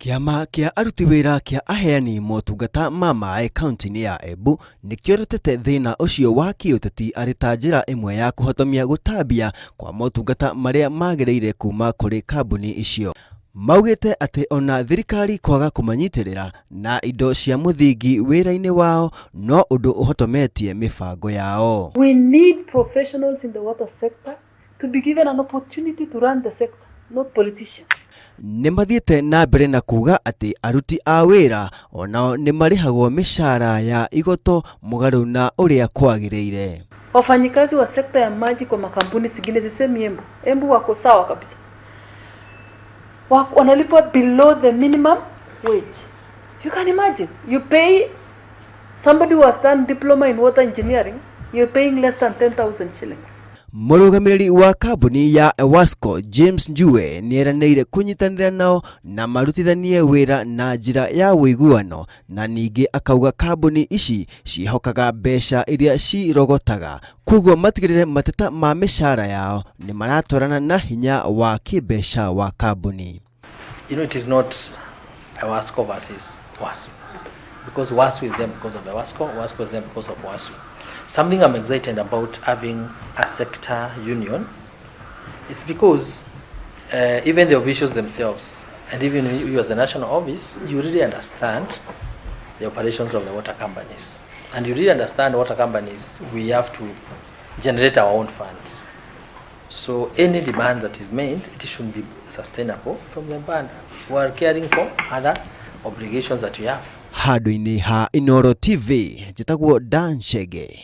Kiama kia aruti wira kia aheani motungata ma maaĩ kaunti-inĩ ya Embu nĩkĩorotete thĩna ũcio wa kĩũteti arĩ ta njĩra ĩmwe ya kũhotomia gũtambia kwa motungata marĩa magĩrĩire kuma kũrĩ kambuni icio. Maugĩte atĩ ona thirikari kwaga kũmanyitĩrĩra na indo cia mũthingi wĩra-inĩ wao no ũndũ ũhotometie mĩbango yao. We need professionals in the water sector to be given an opportunity to run the sector, not politicians. Nĩmathiĩte na mbere na kuga atĩ aruti a wĩra onao nĩmarĩhagwo mĩcara ya igoto mũgarũ na ũrĩa kwagĩrĩire. Wafanyikazi wa sekta ya maji kwa makampuni zingine zisemi Embu wako sawa kabisa. Wanalipwa below the minimum wage. You can imagine, you pay somebody who has done diploma in water engineering, you're paying less than 10,000 shillings. Mũrũgamĩrĩri wa kambuni ya Ewasco James Njue nĩeranĩire kũnyitanĩra nao na marutithanie wĩra na njĩra ya wĩiguano, na ningĩ akauga kambuni ici cihokaga mbeca iria cirogotaga, koguo matigĩrĩre mateta ma mĩcara yao nĩ maratwarana na hinya wa kĩmbeca wa kambuni. You know, it is not Ewasco versus WASU, because WASU is there because of Ewasco, Ewasco is there because of WASU. Something I'm excited about having a sector union, it's because even the officials themselves, and even you as a national office, you really understand the operations of the water companies. And you really understand water companies, we have to generate our own funds. So any demand that is made, it should be sustainable from the band. We are caring for other obligations that we have. Handũ-inĩ ha Inooro TV, njĩtagwo Dan Chege.